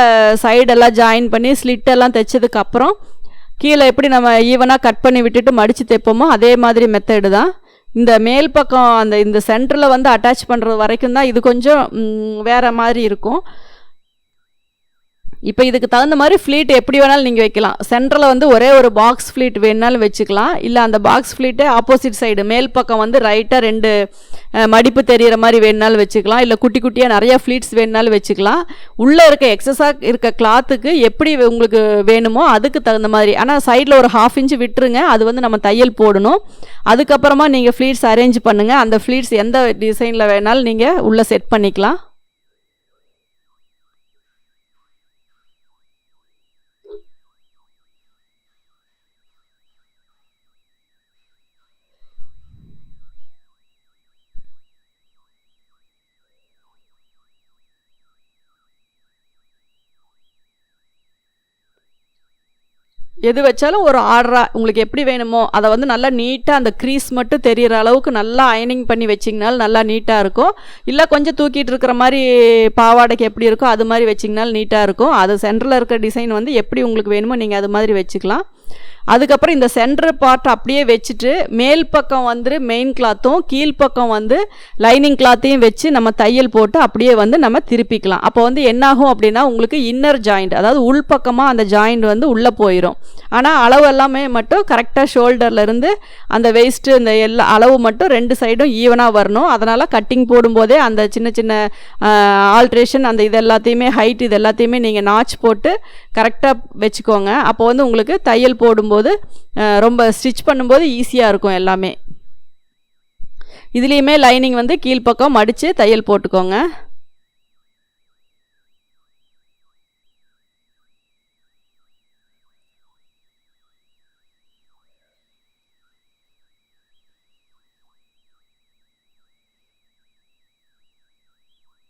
சைடெல்லாம் ஜாயின் பண்ணி ஸ்லிட்டெல்லாம் தைச்சதுக்கப்புறம் கீழே எப்படி நம்ம ஈவனாக கட் பண்ணி விட்டுட்டு மடித்து தைப்போமோ அதே மாதிரி மெத்தடு தான். இந்த மேல் பக்கம் இந்த சென்டரில் வந்து அட்டாச் பண்ணுறது வரைக்கும் தான் இது கொஞ்சம் வேறு மாதிரி இருக்கும். இப்போ இதுக்கு தகுந்த மாதிரி ஃப்ளீட் எப்படி வேணாலும் நீங்கள் வைக்கலாம். சென்டரில் வந்து ஒரே ஒரு பாக்ஸ் ஃப்ளீட் வேணுனாலும் வச்சுக்கலாம். இல்லை அந்த பாக்ஸ் ஃப்ளீட்டை ஆப்போசிட் சைடு மேல் பக்கம் வந்து ரைட்டாக 2 மடிப்பு தெரிகிற மாதிரி வேணுனாலும் வச்சுக்கலாம். இல்லை குட்டி குட்டியாக நிறையா ஃப்ளீட்ஸ் வேணுனாலும் வச்சுக்கலாம். உள்ளே இருக்க எக்ஸஸாக இருக்க கிளாத்துக்கு எப்படி உங்களுக்கு வேணுமோ அதுக்கு தகுந்த மாதிரி. ஆனால் சைடில் ஒரு 1/2 இன்ச் விட்டுருங்க, அது வந்து நம்ம தையல் போடணும். அதுக்கப்புறமா நீங்கள் ஃப்ளீட்ஸ் அரேஞ்ச் பண்ணுங்கள். அந்த ஃப்ளீட்ஸ் எந்த டிசைனில் வேணாலும் நீங்கள் உள்ளே செட் பண்ணிக்கலாம். எது வச்சாலும் ஒரு ஆர்டராக உங்களுக்கு எப்படி வேணுமோ அதை வந்து நல்லா நீட்டாக அந்த க்ரீஸ் மட்டும் தெரிகிற அளவுக்கு நல்லா அயனிங் பண்ணி வச்சிங்கனாலும் நல்லா நீட்டாக இருக்கும். இல்லை கொஞ்சம் தூக்கிட்டு இருக்கிற மாதிரி பாவாடைக்கு எப்படி இருக்கோ அது மாதிரி வச்சிங்கனாலும் நீட்டாக இருக்கும். அது சென்டரில் இருக்கிற டிசைன் வந்து எப்படி உங்களுக்கு வேணுமோ நீங்கள் அது மாதிரி வச்சுக்கலாம். அதுக்கப்புறம் இந்த சென்டர் பார்ட் அப்படியே வச்சுட்டு மேல் பக்கம் வந்து மெயின் கிளாத்தும் கீழ்ப்பக்கம் வந்து லைனிங் கிளாத்தையும் வச்சு நம்ம தையல் போட்டு அப்படியே வந்து நம்ம திருப்பிக்கலாம். அப்போ வந்து என்னாகும் அப்படின்னா உங்களுக்கு இன்னர் ஜாயிண்ட், அதாவது உள்பக்கமாக அந்த ஜாயிண்ட் வந்து உள்ளே போயிடும். ஆனால் அளவு எல்லாமே மட்டும் கரெக்டாக ஷோல்டர்லேருந்து அந்த வெயிஸ்ட்டு இந்த எல்லா அளவு மட்டும் 2 சைடும் ஈவனாக வரணும். அதனால் கட்டிங் போடும்போதே அந்த சின்ன சின்ன ஆல்ட்ரேஷன் அந்த இது எல்லாத்தையுமே ஹைட் இது எல்லாத்தையுமே நீங்கள் நாச் போட்டு கரெக்டாக வச்சுக்கோங்க. அப்போ வந்து உங்களுக்கு தையல் போடும்போது ரொம்ப ஸ்டிச் பண்ணும்போது ஈஸியாக இருக்கும் எல்லாமே. இதுலேயுமே லைனிங் வந்து கீழ்ப்பக்கம் மடித்து தையல் போட்டுக்கோங்க.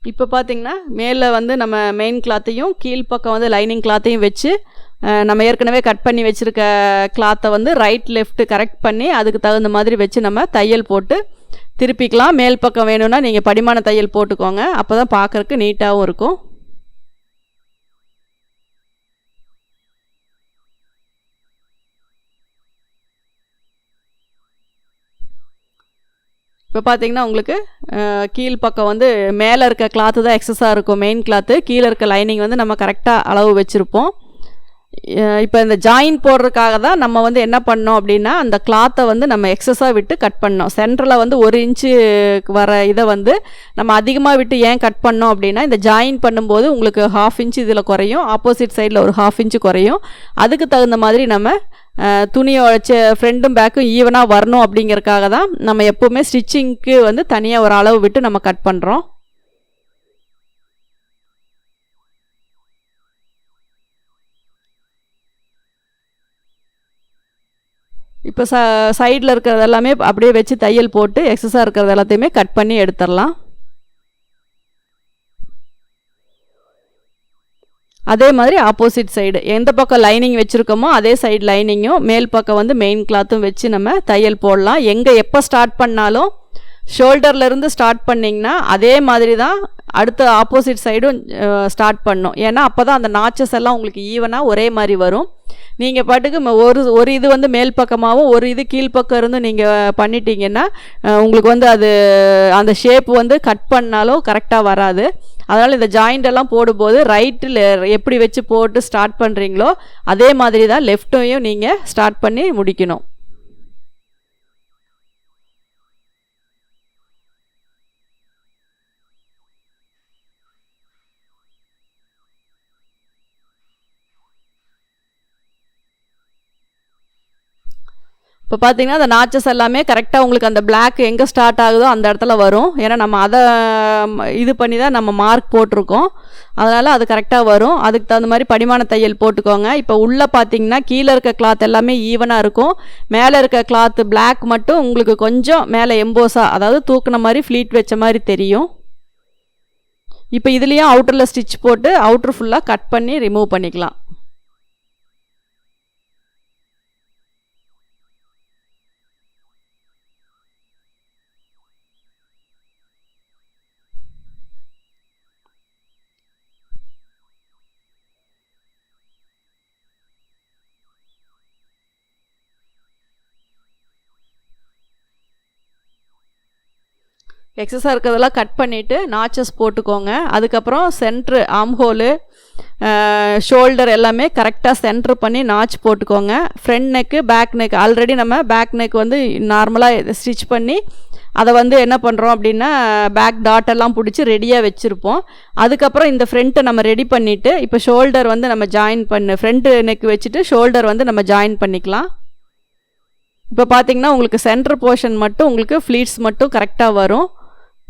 இப்போ பார்த்தீங்கன்னா மேலே வந்து நம்ம மெயின் கிளாத்தையும் கீழ்ப்பக்கம் வந்து லைனிங் கிளாத்தையும் வச்சு நம்ம ஏற்கனவே கட் பண்ணி வச்சுருக்க கிளாத்தை வந்து ரைட் லெஃப்ட் கரெக்ட் பண்ணி அதுக்கு தகுந்த மாதிரி வச்சு நம்ம தையல் போட்டு திருப்பிக்கலாம். மேல் பக்கம் வேணும்னா நீங்கள் படிமான தையல் போட்டுக்கோங்க, அப்போ தான் பார்க்குறக்கு நீட்டாகவும் இருக்கும். இப்போ பார்த்தீங்கன்னா உங்களுக்கு கீழ்ப்பக்கம் வந்து மேலே இருக்க கிளாத்து தான் எக்ஸஸாக இருக்கும் மெயின் கிளாத்து, கீழே இருக்க லைனிங் வந்து நம்ம கரெக்டாக அளவு வச்சுருப்போம். இப்போ இந்த ஜாயின் போடுறதுக்காக தான் நம்ம வந்து என்ன பண்ணோம் அப்படின்னா அந்த கிளாத்தை வந்து நம்ம எக்ஸஸாக விட்டு கட் பண்ணோம். சென்டரில் வந்து 1 இன்ச்சு வர இதை வந்து நம்ம அதிகமாக விட்டு ஏன் கட் பண்ணோம் அப்படின்னா இந்த ஜாயின் பண்ணும்போது உங்களுக்கு 1/2 இன்ச்சு இதில் குறையும், ஆப்போசிட் சைடில் ஒரு 1/2 இன்ச்சு குறையும். அதுக்கு தகுந்த மாதிரி நம்ம துணியை ஃப்ரண்ட்டும் பேக்கும் ஈவனாக வரணும் அப்படிங்கிறதுக்காக தான் நம்ம எப்போவுமே ஸ்டிச்சிங்க்கு வந்து தனியாக ஒரு அளவு விட்டு நம்ம கட் பண்ணுறோம். இப்போ சைடில் இருக்கிறது எல்லாமே அப்படியே வச்சு தையல் போட்டு எக்ஸஸாக இருக்கிறது எல்லாத்தையுமே கட் பண்ணி எடுத்துடலாம். அதே மாதிரி ஆப்போசிட் சைடு எந்த பக்கம் லைனிங் வச்சுருக்கோமோ அதே சைடு லைனிங்கும் மேல் பக்கம் வந்து மெயின் கிளாத்தும் வச்சு நம்ம தையல் போடலாம். எங்கே எப்போ ஸ்டார்ட் பண்ணாலும் ஷோல்டர்லேருந்து ஸ்டார்ட் பண்ணிங்கன்னா அதே மாதிரி தான் அடுத்த ஆப்போசிட் சைடும் ஸ்டார்ட் பண்ணும். ஏன்னா அப்போ தான் அந்த நாச்சஸ் எல்லாம் உங்களுக்கு ஈவனாக ஒரே மாதிரி வரும். நீங்கள் பாட்டுக்கு ஒரு இது வந்து மேல் பக்கமாகவும் ஒரு இது கீழ்ப்பக்கம் இருந்து நீங்கள் பண்ணிட்டீங்கன்னா உங்களுக்கு வந்து அது அந்த ஷேப் வந்து கட் பண்ணாலும் கரெக்டாக வராது. அதனால் இந்த ஜாயிண்ட் எல்லாம் போடும்போது ரைட்டில் எப்படி வச்சு போட்டு ஸ்டார்ட் பண்ணுறீங்களோ அதே மாதிரி தான் லெஃப்ட்டையும் நீங்கள் ஸ்டார்ட் பண்ணி முடிக்கணும். இப்போ பார்த்தீங்கன்னா அந்த நாச்சஸ் எல்லாமே கரெக்டாக உங்களுக்கு அந்த பிளாக் எங்கே ஸ்டார்ட் ஆகுதோ அந்த இடத்துல வரும். ஏன்னா நம்ம அதை இது பண்ணி தான் நம்ம மார்க் போட்டிருக்கோம், அதனால் அது கரெக்டாக வரும். அதுக்கு தகுந்த மாதிரி படிமான தையல் போட்டுக்கோங்க. இப்போ உள்ளே பார்த்தீங்கன்னா கீழே இருக்க கிளாத் எல்லாமே ஈவனாக இருக்கும், மேலே இருக்க கிளாத்து பிளாக் மட்டும் உங்களுக்கு கொஞ்சம் மேலே எம்போஸாக அதாவது தூக்குன மாதிரி ஃப்ளீட் வச்ச மாதிரி தெரியும். இப்போ இதுலேயும் அவுட்டரில் ஸ்டிச் போட்டு அவுட்ரு ஃபுல்லாக கட் பண்ணி ரிமூவ் பண்ணிக்கலாம். எக்ஸஸாக இருக்கிறதெல்லாம் கட் பண்ணிவிட்டு நாச்சஸ் போட்டுக்கோங்க. அதுக்கப்புறம் சென்ட்ரு ஆம்ஹோலு ஷோல்டர் எல்லாமே கரெக்டாக சென்டர் பண்ணி நாச் போட்டுக்கோங்க. Front neck back neck already நம்ம பேக் நெக் வந்து நார்மலாக ஸ்டிச் பண்ணி அதை வந்து என்ன பண்ணுறோம் அப்படின்னா பேக் டாட்டெல்லாம் பிடிச்சி ரெடியாக வச்சுருப்போம். அதுக்கப்புறம் இந்த ஃப்ரண்ட்டை நம்ம ரெடி பண்ணிவிட்டு இப்போ ஷோல்டர் வந்து நம்ம ஜாயின் ஃப்ரண்ட்டு நெக் வச்சுட்டு ஷோல்டர் வந்து நம்ம ஜாயின் பண்ணிக்கலாம். இப்போ பார்த்திங்கன்னா உங்களுக்கு சென்டர் போர்ஷன் மட்டும் உங்களுக்கு ஃப்ளீட்ஸ் மட்டும் கரெக்டாக வரும்.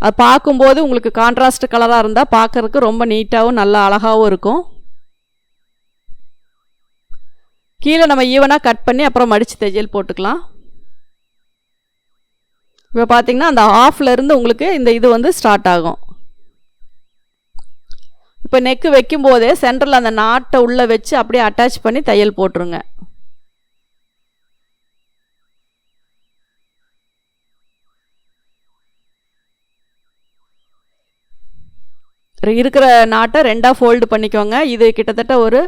அது பார்க்கும்போது உங்களுக்கு கான்ட்ராஸ்ட் கலராக இருந்தால் பார்க்குறதுக்கு ரொம்ப நீட்டாகவும் நல்லா அழகாகவும் இருக்கும். கீழே நம்ம ஈவனாக கட் பண்ணி அப்புறம் மடித்து தையல் போட்டுக்கலாம். இப்போ பார்த்திங்கன்னா அந்த ஆஃப்லேருந்து உங்களுக்கு இந்த இது வந்து ஸ்டார்ட் ஆகும். இப்போ நெக்கு வைக்கும்போதே சென்டரில் அந்த நாட்டை உள்ளே வச்சு அப்படியே அட்டாச் பண்ணி தையல் போட்டுருங்க. இருக்கிற நாட்டை ரெண்டாக ஃபோல்டு பண்ணிக்கோங்க. இது கிட்டத்தட்ட ஒரு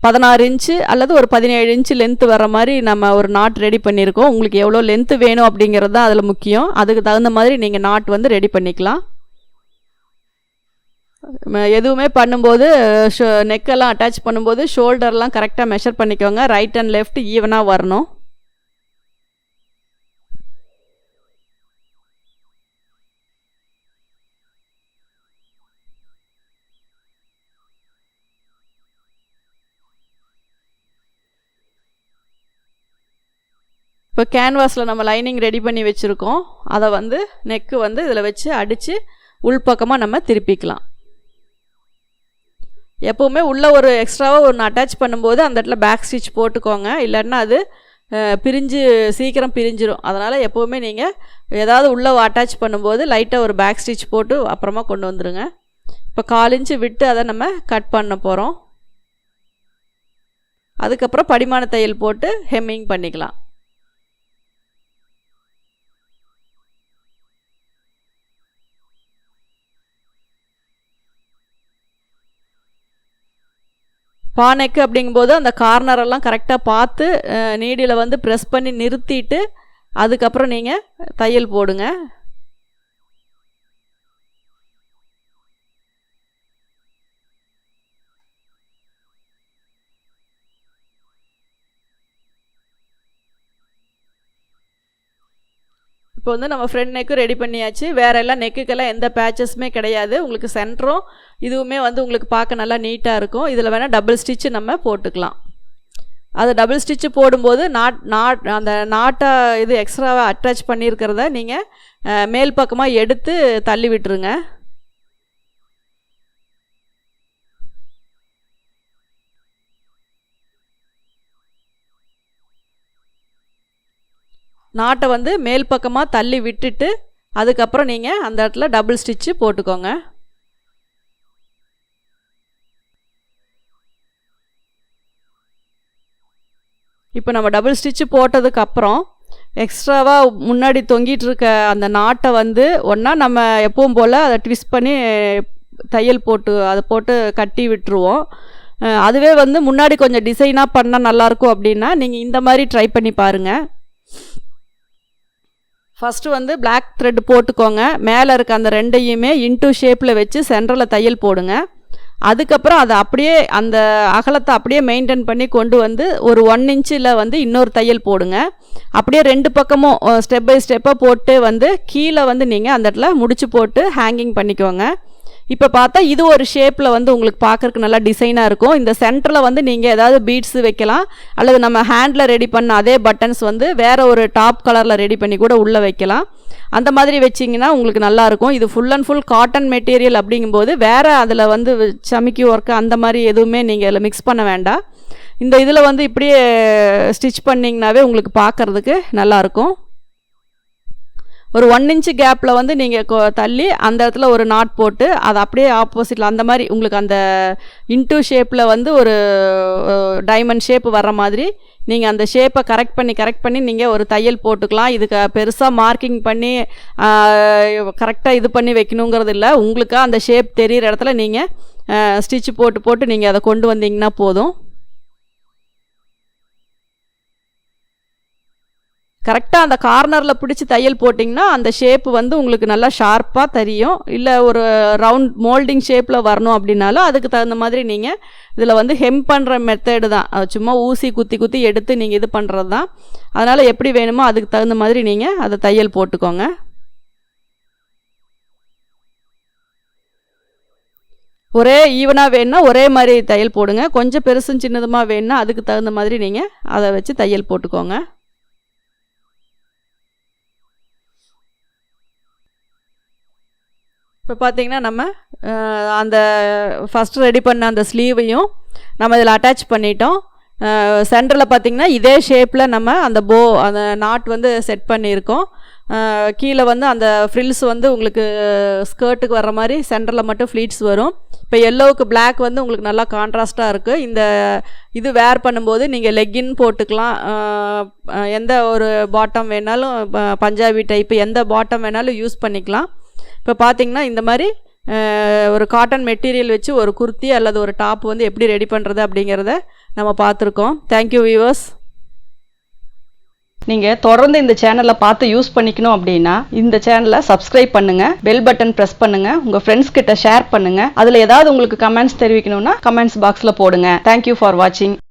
16 இன்ச்சு அல்லது ஒரு 17 இன்ச்சு லென்த்து வர மாதிரி நம்ம ஒரு நாட் ரெடி பண்ணியிருக்கோம். உங்களுக்கு எவ்வளோ லென்த்து வேணும் அப்படிங்கிறது தான் அதில் முக்கியம். அதுக்கு தகுந்த மாதிரி நீங்கள் நாட் வந்து ரெடி பண்ணிக்கலாம். எதுவுமே பண்ணும்போது நெக்கெல்லாம் அட்டாச் பண்ணும்போது ஷோல்டர்லாம் கரெக்டாக மெஷர் பண்ணிக்கோங்க. ரைட் அண்ட் லெஃப்ட் ஈவனாக வரணும். இப்போ கேன்வாஸில் நம்ம லைனிங் ரெடி பண்ணி வச்சுருக்கோம். அதை வந்து நெக்கு வந்து இதில் வச்சு அடித்து உள்பக்கமாக நம்ம திருப்பிக்கலாம். எப்போவுமே உள்ளே ஒரு எக்ஸ்ட்ராவாக ஒன்று அட்டாச் பண்ணும்போது அந்த இடத்துல பேக் ஸ்டிச் போட்டுக்கோங்க. இல்லைன்னா அது சீக்கிரம் பிரிஞ்சிடும். அதனால் எப்போவுமே நீங்கள் ஏதாவது உள்ளே அட்டாச் பண்ணும்போது லைட்டாக ஒரு பேக் ஸ்டிச் போட்டு அப்புறமா கொண்டு வந்துடுங்க. இப்போ 1/4 இன்ச்சு விட்டு அதை நம்ம கட் பண்ண போகிறோம். அதுக்கப்புறம் படிமான தையல் போட்டு ஹெம்மிங் பண்ணிக்கலாம். பானைக்கு அப்படிங்கும்போது அந்த கார்னரெல்லாம் கரெக்டாக பார்த்து நீடியில் வந்து ப்ரெஸ் பண்ணி நிறுத்திட்டு அதுக்கப்புறம் நீங்கள் தையல் போடுங்க. இப்போ வந்து நம்ம ஃப்ரண்ட் நெக்கு ரெடி பண்ணியாச்சு. வேறு எல்லாம் நெக்குக்கெல்லாம் எந்த பேச்சஸுமே கிடையாது. உங்களுக்கு சென்டரும் இதுவுமே வந்து உங்களுக்கு பார்க்க நல்லா நீட்டாக இருக்கும். இதில் வேணால் டபுள் ஸ்டிச்சு நம்ம போட்டுக்கலாம். அது டபுள் ஸ்டிச்சு போடும்போது அந்த நாட்டை இது எக்ஸ்ட்ராவாக அட்டாச் பண்ணியிருக்கிறத நீங்கள் மேல் பக்கமாக எடுத்து தள்ளி விட்டுருங்க. நாட்டை வந்து மேல் பக்கமாக தள்ளி விட்டுட்டு அதுக்கப்புறம் நீங்கள் அந்த இடத்துல டபுள் ஸ்டிச்சு போட்டுக்கோங்க. இப்போ நம்ம டபுள் ஸ்டிச்சு போட்டதுக்கப்புறம் எக்ஸ்ட்ராவாக முன்னாடி தொங்கிட்டு இருக்க அந்த நாட்டை வந்து ஒன்றா நம்ம எப்பவும் போல் அதை ட்விஸ்ட் பண்ணி தையல் போட்டு அதை போட்டு கட்டி விட்டுருவோம். அதுவே வந்து முன்னாடி கொஞ்சம் டிசைனாக பண்ணால் நல்லாயிருக்கும் அப்படின்னா நீங்கள் இந்த மாதிரி ட்ரை பண்ணி பாருங்கள். ஃபஸ்ட்டு வந்து பிளாக் த்ரெட் போட்டுக்கோங்க. மேலே இருக்க அந்த ரெண்டையுமே இன்டூ ஷேப்பில் வச்சு சென்டரில் தையல் போடுங்க. அதுக்கப்புறம் அதை அப்படியே அந்த அகலத்தை அப்படியே மெயின்டைன் பண்ணி கொண்டு வந்து ஒரு 1 இன்ச்சில் வந்து இன்னொரு தையல் போடுங்க. அப்படியே 2 பக்கமும் ஸ்டெப் பை ஸ்டெப்பாக போட்டு வந்து கீழே வந்து நீங்கள் அந்த இடத்துல முடிச்சு போட்டு ஹேங்கிங் பண்ணிக்கோங்க. இப்போ பார்த்தா இது ஒரு ஷேப்பில் வந்து உங்களுக்கு பார்க்குறக்கு நல்லா டிசைனாக இருக்கும். இந்த சென்டரில் வந்து நீங்கள் ஏதாவது பீட்ஸு வைக்கலாம் அல்லது நம்ம ஹேண்டில் ரெடி பண்ண அதே பட்டன்ஸ் வந்து வேறு ஒரு டாப் கலரில் ரெடி பண்ணி கூட உள்ளே வைக்கலாம். அந்த மாதிரி வச்சிங்கன்னா உங்களுக்கு நல்லாயிருக்கும். இது full and full cotton material அப்படிங்கும்போது வேறு அதில் வந்து சமிக்கி ஒர்க்கு அந்த மாதிரி எதுவுமே நீங்கள் அதில் மிக்ஸ் பண்ண வேண்டாம். இந்த இதில் வந்து இப்படியே ஸ்டிச் பண்ணிங்கனாவே உங்களுக்கு பார்க்குறதுக்கு நல்லாயிருக்கும். ஒரு 1 இன்ச்சு கேப்பில் வந்து நீங்கள் தள்ளி அந்த இடத்துல ஒரு நாட் போட்டு அதை அப்படியே ஆப்போசிட்டில் அந்த மாதிரி உங்களுக்கு அந்த இன்டூ ஷேப்பில் வந்து ஒரு டைமண்ட் ஷேப் வர்ற மாதிரி நீங்கள் அந்த ஷேப்பை கரெக்ட் பண்ணி நீங்கள் ஒரு தையல் போட்டுக்கலாம். இதுக்கு பெருசாக மார்க்கிங் பண்ணி கரெக்டாக இது பண்ணி வைக்கணுங்கிறது இல்லை. உங்களுக்கு அந்த ஷேப் தெரிகிற இடத்துல நீங்கள் ஸ்டிச்சு போட்டு நீங்கள் அதை கொண்டு வந்தீங்கன்னா போதும். கரெக்டாக அந்த கார்னரில் பிடிச்சி தையல் போட்டிங்கன்னா அந்த ஷேப்பு வந்து உங்களுக்கு நல்லா ஷார்ப்பாக தெரியும். இல்லை ஒரு ரவுண்ட் மோல்டிங் ஷேப்பில் வரணும் அப்படின்னாலும் அதுக்கு தகுந்த மாதிரி நீங்கள் இதில் வந்து ஹெம் பண்ணுற மெத்தடு தான். சும்மா ஊசி குத்தி குத்தி எடுத்து நீங்கள் இது பண்ணுறது தான். அதனால் எப்படி வேணுமோ அதுக்கு தகுந்த மாதிரி நீங்கள் அதை தையல் போட்டுக்கோங்க. ஒரே ஈவனாக வேணுன்னா ஒரே மாதிரி தையல் போடுங்க. கொஞ்சம் பெருசும் சின்னதுமாக வேணுன்னா அதுக்கு தகுந்த மாதிரி நீங்கள் அதை வச்சு தையல் போட்டுக்கோங்க. இப்போ பார்த்தீங்கன்னா நம்ம அந்த ஃபஸ்ட்டு ரெடி பண்ண அந்த ஸ்லீவையும் நம்ம இதில் அட்டாச் பண்ணிட்டோம். சென்டரில் பார்த்திங்கன்னா இதே ஷேப்பில் நம்ம அந்த அந்த நாட் வந்து செட் பண்ணியிருக்கோம். கீழே வந்து அந்த ஃப்ரில்ஸ் வந்து உங்களுக்கு ஸ்கர்ட்டுக்கு வர்ற மாதிரி சென்டரில் மட்டும் ஃப்ளீட்ஸ் வரும். இப்போ எல்லோவுக்கு பிளாக் வந்து உங்களுக்கு நல்லா கான்ட்ராஸ்ட்டாக இருக்குது. இந்த இது வேர் பண்ணும்போது நீங்கள் லெக்கின் போட்டுக்கலாம். எந்த ஒரு பாட்டம் வேணாலும் பஞ்சாபி டைப்பு எந்த பாட்டம் வேணாலும் யூஸ் பண்ணிக்கலாம். இப்போ பார்த்தீங்கன்னா இந்த மாதிரி ஒரு காட்டன் மெட்டீரியல் வச்சு ஒரு குர்த்தி அல்லது ஒரு டாப் வந்து எப்படி ரெடி பண்ணுறது அப்படிங்கிறத நம்ம பார்த்துருக்கோம். Thank you viewers. நீங்கள் தொடர்ந்து இந்த சேனலை பார்த்து யூஸ் பண்ணிக்கணும் அப்படின்னா இந்த சேனலை சப்ஸ்கிரைப் பண்ணுங்கள், பெல் பட்டன் ப்ரெஸ் பண்ணுங்கள், உங்கள் ஃப்ரெண்ட்ஸ் கிட்ட ஷேர் பண்ணுங்கள். அதில் ஏதாவது உங்களுக்கு கமெண்ட்ஸ் தெரிவிக்கணும்னா கமெண்ட்ஸ் பாக்ஸில் போடுங்க. தேங்க்யூ ஃபார் வாட்சிங்.